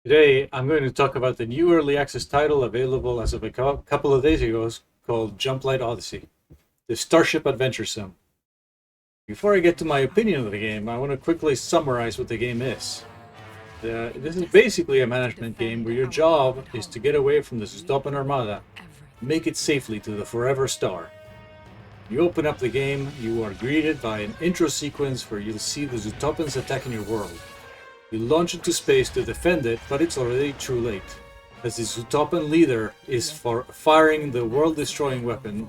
Today, I'm going to talk about the new early access title available as of a couple of days ago called Jumplight Odyssey, the Starship Adventure Sim. Before I get to my opinion of the game, I want to quickly summarize what the game is. This is basically a management game where your job is to get away from the Zutopan Armada, make it safely to the Forever Star. You open up the game, you are greeted by an intro sequence where you'll see the Zutopans attacking your world. You launch into space to defend it, but it's already too late, as the Zutopan leader is firing the world-destroying weapon,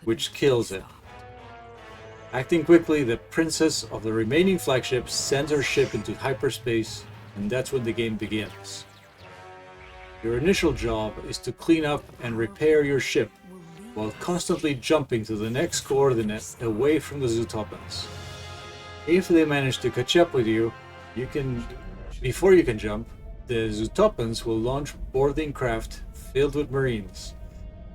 which kills it. Acting quickly, the princess of the remaining flagship sends her ship into hyperspace, and that's when the game begins. Your initial job is to clean up and repair your ship, while constantly jumping to the next coordinate away from the Zutopans. If they manage to catch up with you, before you can jump, the Zutopans will launch boarding craft filled with Marines.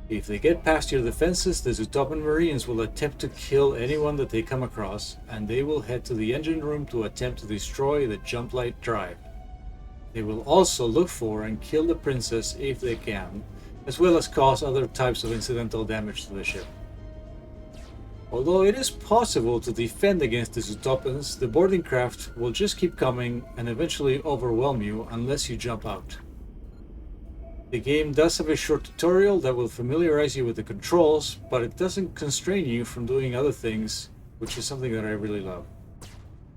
If they get past your defenses, the Zutopan Marines will attempt to kill anyone that they come across, and they will head to the engine room to attempt to destroy the Jumplight drive. They will also look for and kill the princess if they can, as well as cause other types of incidental damage to the ship. Although it is possible to defend against the Zutopans, the boarding craft will just keep coming and eventually overwhelm you unless you jump out. The game does have a short tutorial that will familiarize you with the controls, but it doesn't constrain you from doing other things, which is something that I really love.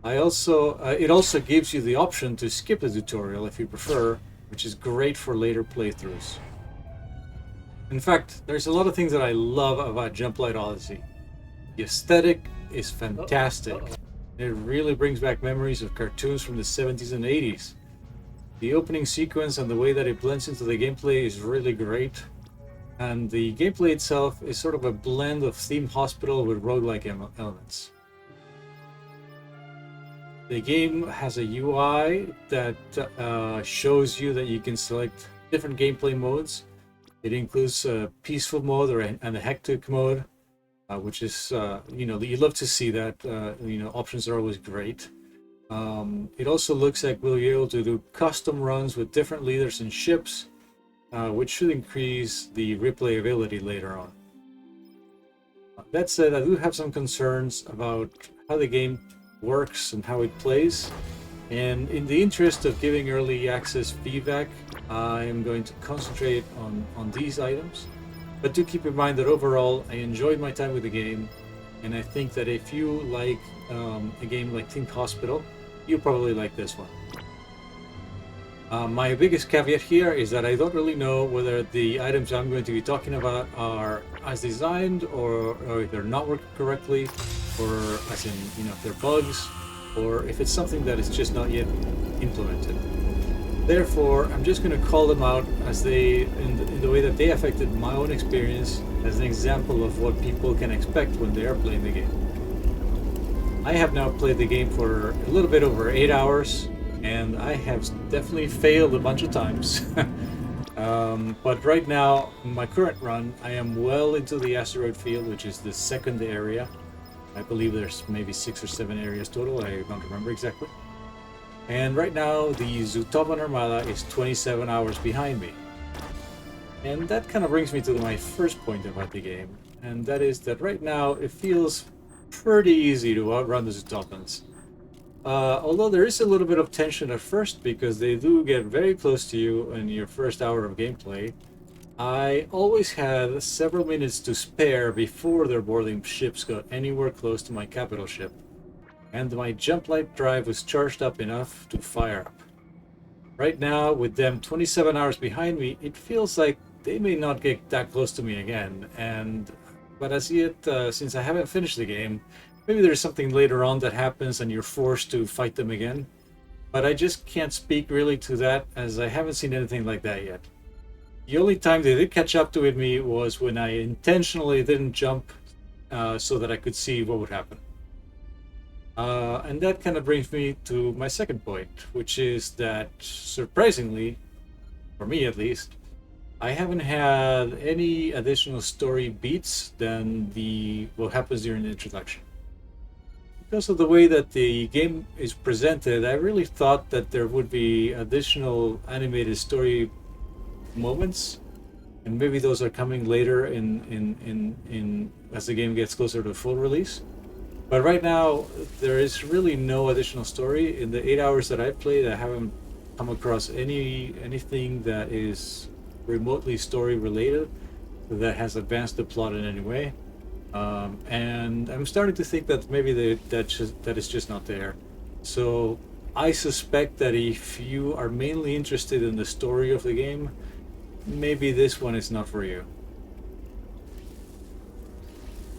It also gives you the option to skip the tutorial if you prefer, which is great for later playthroughs. In fact, there's a lot of things that I love about Jumplight Odyssey. The aesthetic is fantastic. It really brings back memories of cartoons from the 70s and 80s. The opening sequence and the way that it blends into the gameplay is really great. And the gameplay itself is sort of a blend of Theme Hospital with roguelike elements. The game has a UI that shows you that you can select different gameplay modes. It includes a peaceful mode and a hectic mode. Which is, you love to see that. Options are always great. It also looks like we'll be able to do custom runs with different leaders and ships, which should increase the replayability later on. That said, I do have some concerns about how the game works and how it plays. And in the interest of giving early access feedback, I am going to concentrate on these items. But do keep in mind that overall, I enjoyed my time with the game, and I think that if you like a game like Theme Hospital, you'll probably like this one. My biggest caveat here is that I don't really know whether the items I'm going to be talking about are as designed or if they're not working correctly, or as in, if they're bugs, or if it's something that is just not yet implemented. Therefore, I'm just going to call them out as in the way that they affected my own experience as an example of what people can expect when they are playing the game. I have now played the game for a little bit over 8 hours, and I have definitely failed a bunch of times. But right now, in my current run, I am well into the asteroid field, which is the second area. I believe there's maybe 6 or 7 areas total, I don't remember exactly. And right now, the Zutopan Armada is 27 hours behind me. And that kind of brings me to my first point about the game, and that is that right now it feels pretty easy to outrun the Zutopans. Although there is a little bit of tension at first because they do get very close to you in your first hour of gameplay, I always had several minutes to spare before their boarding ships got anywhere close to my capital ship, and my Jumplight drive was charged up enough to fire up. Right now, with them 27 hours behind me, it feels like they may not get that close to me again, but as yet, since I haven't finished the game, maybe there's something later on that happens and you're forced to fight them again. But I just can't speak really to that, as I haven't seen anything like that yet. The only time they did catch up to me was when I intentionally didn't jump so that I could see what would happen. And that kind of brings me to my second point, which is that, surprisingly, for me at least, I haven't had any additional story beats than what happens during the introduction. because of the way that the game is presented, I really thought that there would be additional animated story moments, and maybe those are coming later in as the game gets closer to full release. But right now, there is really no additional story. In the 8 hours that I've played, I haven't come across anything that is remotely story related that has advanced the plot in any way. And I'm starting to think that maybe that is just not there. So I suspect that if you are mainly interested in the story of the game, maybe this one is not for you.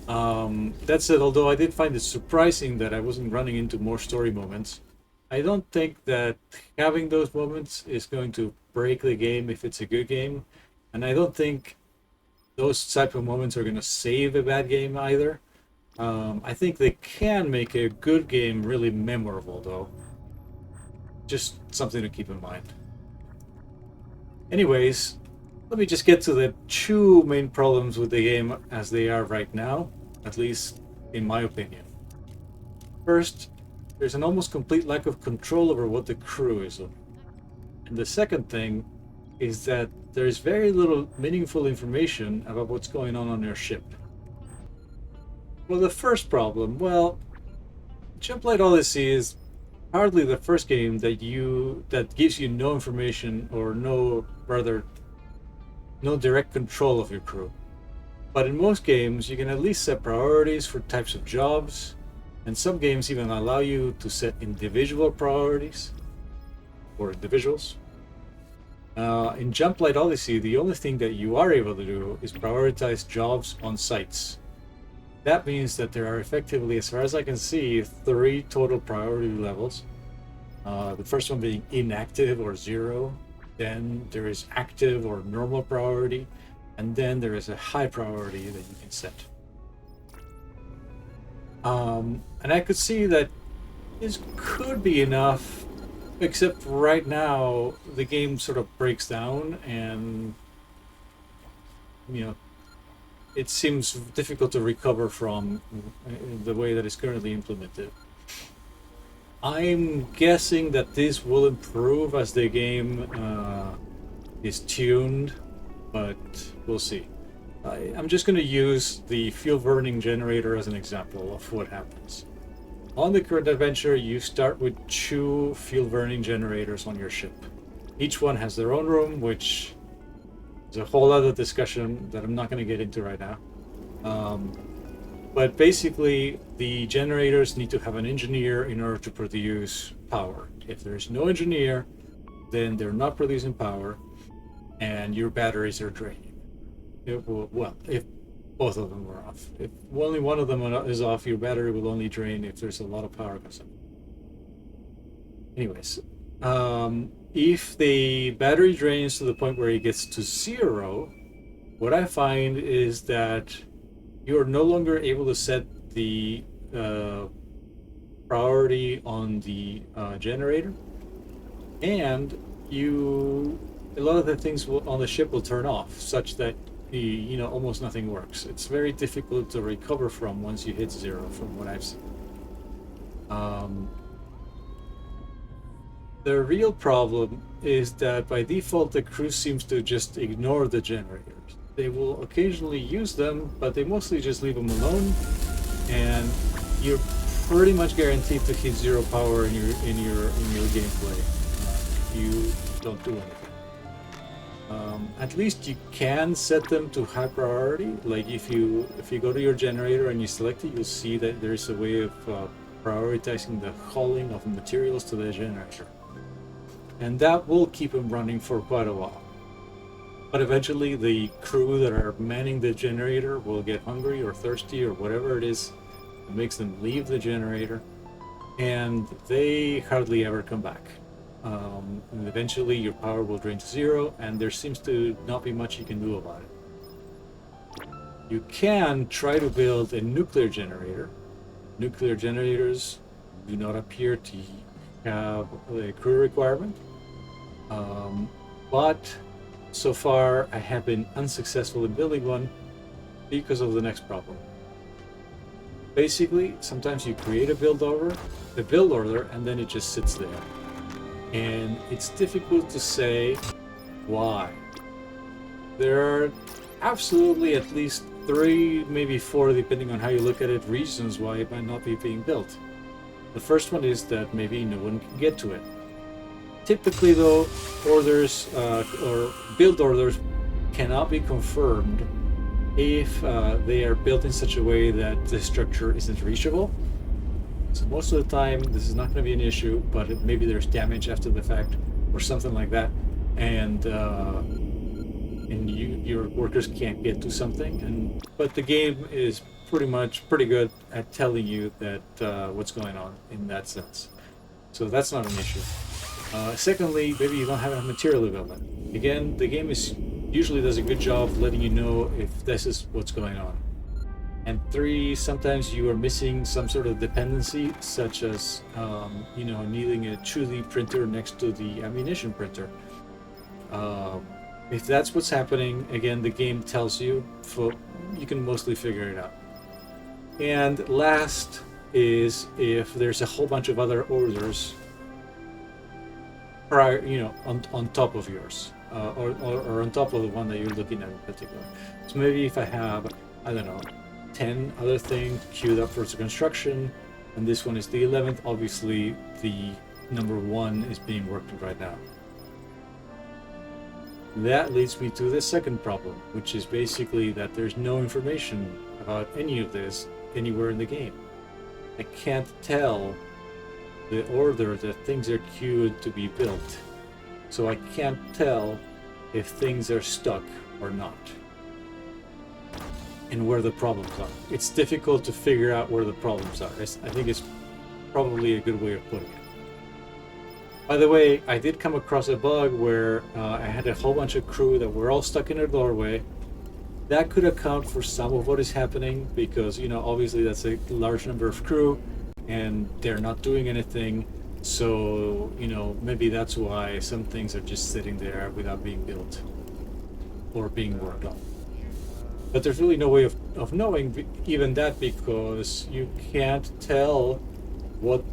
That said, although I did find it surprising that I wasn't running into more story moments, I don't think that having those moments is going to break the game if it's a good game, and I don't think those type of moments are going to save a bad game either. I think they can make a good game really memorable, though. Just something to keep in mind. Anyways, let me just get to the two main problems with the game as they are right now, at least in my opinion. First, there's an almost complete lack of control over what the crew is on. And the second thing is that there is very little meaningful information about what's going on your ship. Well, the first problem, well, Jumplight Odyssey is hardly the first game that gives you no information or no direct control of your crew. But in most games, you can at least set priorities for types of jobs, and some games even allow you to set individual priorities for individuals. In Jumplight Odyssey, the only thing that you are able to do is prioritize jobs on sites. That means that there are effectively, as far as I can see, 3 total priority levels. The first one being inactive or 0. Then there is active or normal priority. And then there is a high priority that you can set. And I could see that this could be enough, except right now the game sort of breaks down and, it seems difficult to recover from the way that it's currently implemented. I'm guessing that this will improve as the game is tuned, but we'll see. I'm just going to use the fuel burning generator as an example of what happens. On the current adventure, you start with 2 fuel burning generators on your ship. Each one has their own room, which is a whole other discussion that I'm not going to get into right now. But basically, the generators need to have an engineer in order to produce power. If there's no engineer, then they're not producing power, and your batteries are draining. If both of them are off. If only one of them is off, your battery will only drain if there's a lot of power consumption. Anyways, if the battery drains to the point where it gets to 0, what I find is that you're no longer able to set the priority on the generator, and a lot of the things on the ship will turn off, such that almost nothing works. It's very difficult to recover from once you hit 0, from what I've seen. The real problem is that by default the crew seems to just ignore the generators. They will occasionally use them, but they mostly just leave them alone, and you're pretty much guaranteed to hit 0 power in your gameplay if you don't do anything. At least you can set them to high priority. Like if you go to your generator and you select it, you'll see that there is a way of prioritizing the hauling of materials to the generator, and that will keep them running for quite a while. But eventually the crew that are manning the generator will get hungry or thirsty or whatever it is that makes them leave the generator, and they hardly ever come back. And eventually your power will drain to 0, and there seems to not be much you can do about it. You can try to build a nuclear generator. Nuclear generators do not appear to have a crew requirement, but so far I have been unsuccessful in building one because of the next problem. Basically, sometimes you create a build order, and then it just sits there. And it's difficult to say why. There are absolutely at least 3, maybe 4, depending on how you look at it, reasons why it might not be being built. The first one is that maybe no one can get to it. Typically, though, orders or build orders cannot be confirmed if they are built in such a way that the structure isn't reachable. So most of the time, this is not going to be an issue, but maybe there's damage after the fact or something like that, and your workers can't get to something. But the game is pretty good at telling you that what's going on in that sense. So that's not an issue. Secondly, maybe you don't have enough material development. Again, the game usually does a good job of letting you know if this is what's going on. And 3, sometimes you are missing some sort of dependency, such as needing a 2D printer next to the ammunition printer. If that's what's happening, again, the game tells you, you can mostly figure it out. And last is if there's a whole bunch of other orders on top of yours, or on top of the one that you're looking at in particular. So maybe if I have, I don't know, 10 other things queued up for construction, and this one is the 11th, obviously the number 1 is being worked on right now. That leads me to the second problem, which is basically that there's no information about any of this anywhere in the game. I can't tell the order that things are queued to be built, so I can't tell if things are stuck or not, and where the problems are. It's difficult to figure out where the problems are. I think it's probably a good way of putting it. By the way, I did come across a bug where I had a whole bunch of crew that were all stuck in a doorway. That could account for some of what is happening, because obviously that's a large number of crew and they're not doing anything, so maybe that's why some things are just sitting there without being built or being worked on. But there's really no way of knowing even that, because you can't tell what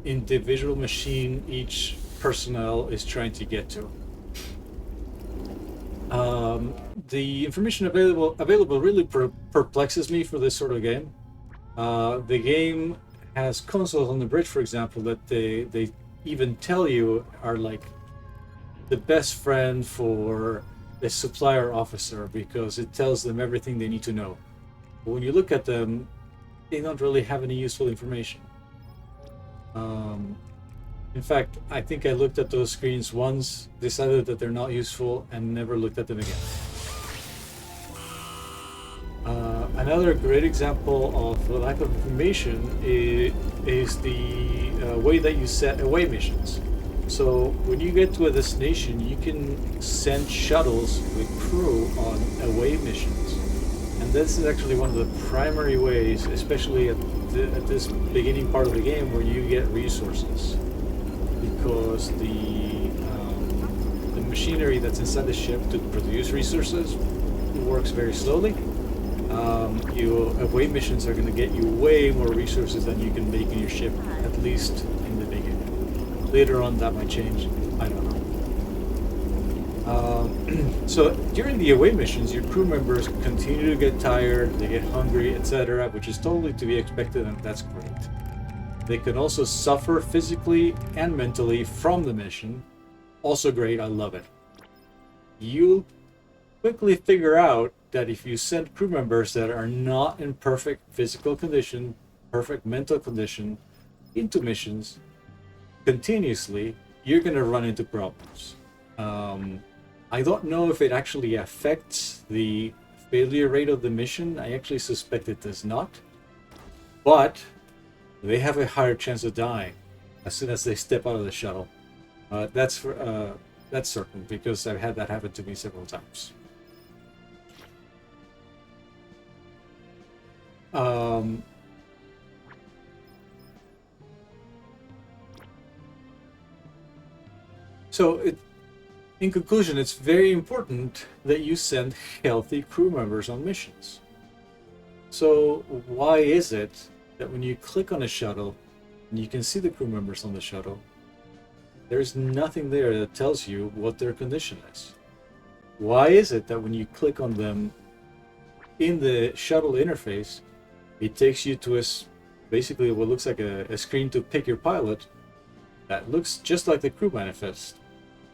individual machine each personnel is trying to get to. The information available really perplexes me for this sort of game. The game has consoles on the bridge, for example, that they even tell you are like the best friend for a supplier officer, because it tells them everything they need to know. But when you look at them, they don't really have any useful information. In fact, I think I looked at those screens once, decided that they're not useful, and never looked at them again. Another great example of the lack of information is the way that you set away missions. So when you get to a destination, you can send shuttles with crew on away missions. And this is actually one of the primary ways, especially at this beginning part of the game, where you get resources. Because the machinery that's inside the ship to produce resources works very slowly. Your away missions are going to get you way more resources than you can make in your ship, at least in the beginning. Later on that might change, I don't know. So during the away missions, your crew members continue to get tired, they get hungry, etc., which is totally to be expected, and that's great. They can also suffer physically and mentally from the mission. Also great, I love it. You'll quickly figure out that if you send crew members that are not in perfect physical condition, perfect mental condition, into missions continuously, you're going to run into problems. I don't know if it actually affects the failure rate of the mission. I actually suspect it does not. But they have a higher chance of dying as soon as they step out of the shuttle. That's certain, because I've had that happen to me several times. In conclusion, it's very important that you send healthy crew members on missions. So why is it that when you click on a shuttle, and you can see the crew members on the shuttle, there's nothing there that tells you what their condition is. Why is it that when you click on them in the shuttle interface, it takes you to basically what looks like a screen to pick your pilot that looks just like the crew manifest,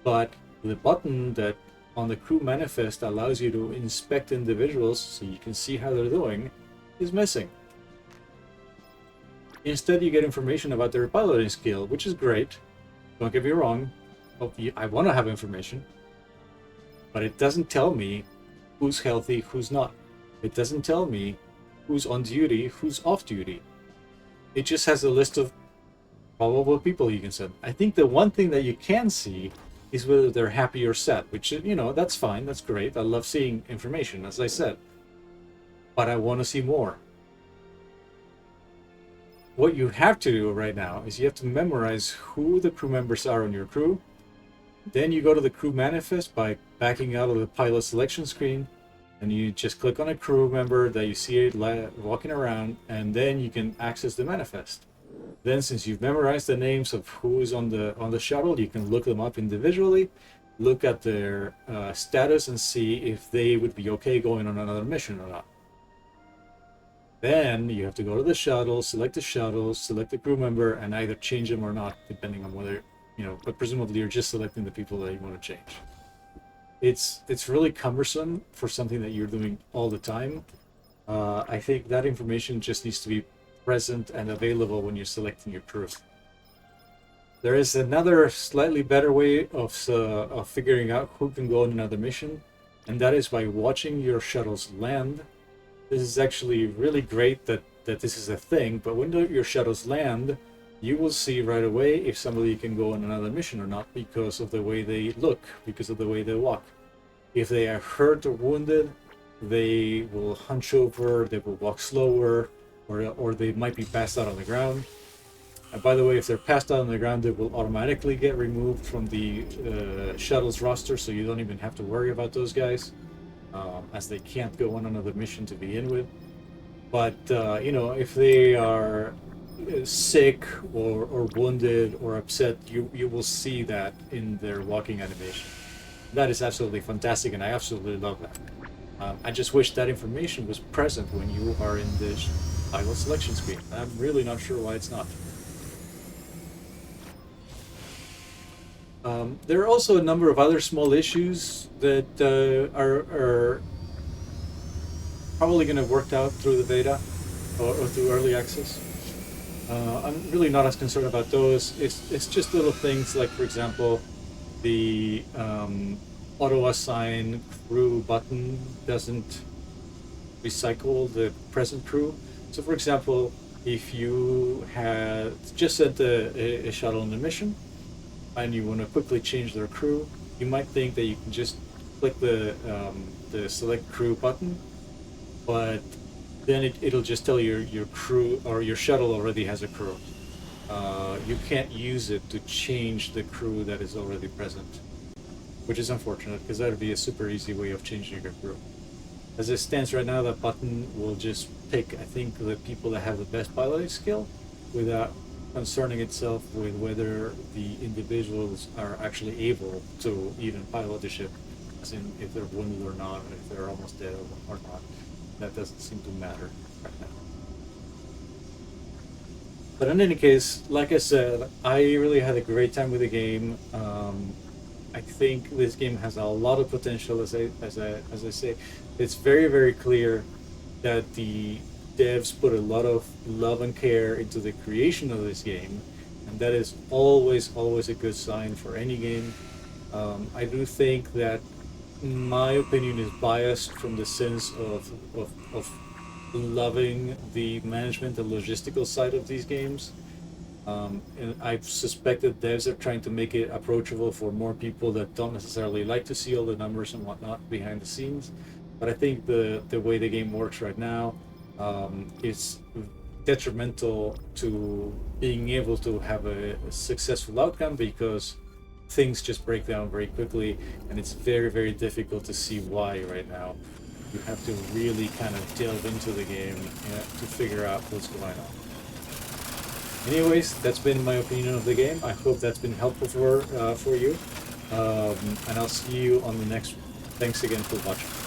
but the button that on the crew manifest allows you to inspect individuals so you can see how they're doing is missing. Instead, you get information about their piloting skill, which is great. Don't get me wrong. I want to have information, but it doesn't tell me who's healthy, who's not. It doesn't tell me who's on duty, who's off duty. It just has a list of probable people you can send. I think the one thing that you can see is whether they're happy or sad, which, that's fine, that's great. I love seeing information, as I said. But I want to see more. What you have to do right now is you have to memorize who the crew members are on your crew. Then you go to the crew manifest by backing out of the pilot selection screen, and you just click on a crew member that you see walking around, and then you can access the manifest. Then, since you've memorized the names of who is on the shuttle, you can look them up individually, look at their status, and see if they would be okay going on another mission or not. Then you have to go to the shuttle, select the crew member, and either change them or not, depending on whether, but presumably you're just selecting the people that you want to change. It's really cumbersome for something that you're doing all the time. I think that information just needs to be present and available when you're selecting your crew. There is another slightly better way of figuring out who can go on another mission, and that is by watching your shuttles land. This is actually really great that this is a thing, but when your shuttles land, you will see right away if somebody can go on another mission or not because of the way they look, because of the way they walk. If they are hurt or wounded, they will hunch over, they will walk slower, or they might be passed out on the ground. And by the way, if they're passed out on the ground, they will automatically get removed from the shuttle's roster, so you don't even have to worry about those guys. As they can't go on another mission to begin with. But, if they are sick or wounded or upset, you will see that in their walking animation. That is absolutely fantastic, and I absolutely love that. I just wish that information was present when you are in the pilot selection screen. I'm really not sure why it's not. There are also a number of other small issues that are probably going to work out through the beta or through early access. I'm really not as concerned about those. It's just little things like, for example, the auto assign crew button doesn't recycle the present crew. So, for example, if you had just sent a shuttle on a mission, and you want to quickly change their crew, you might think that you can just click the select crew button, but then it'll just tell you your crew or your shuttle already has a crew. You can't use it to change the crew that is already present, which is unfortunate because that would be a super easy way of changing your crew. As it stands right now, that button will just pick, I think, the people that have the best piloting skill without concerning itself with whether the individuals are actually able to even pilot the ship, as in if they're wounded or not, or if they're almost dead or not. That doesn't seem to matter right now. But in any case, like I said, I really had a great time with the game. I think this game has a lot of potential. As I say, it's very, very clear that the devs put a lot of love and care into the creation of this game, and that is always a good sign for any game. I do think that my opinion is biased from the sense of loving the management and logistical side of these games. And I suspect that devs are trying to make it approachable for more people that don't necessarily like to see all the numbers and whatnot behind the scenes. But I think the way the game works right now is detrimental to being able to have a successful outcome, because things just break down very quickly, and it's very, very difficult to see why right now. You have to really kind of delve into the game to figure out what's going on. Anyways, that's been my opinion of the game. I hope that's been helpful for you. And I'll see you on the next one. Thanks again for watching.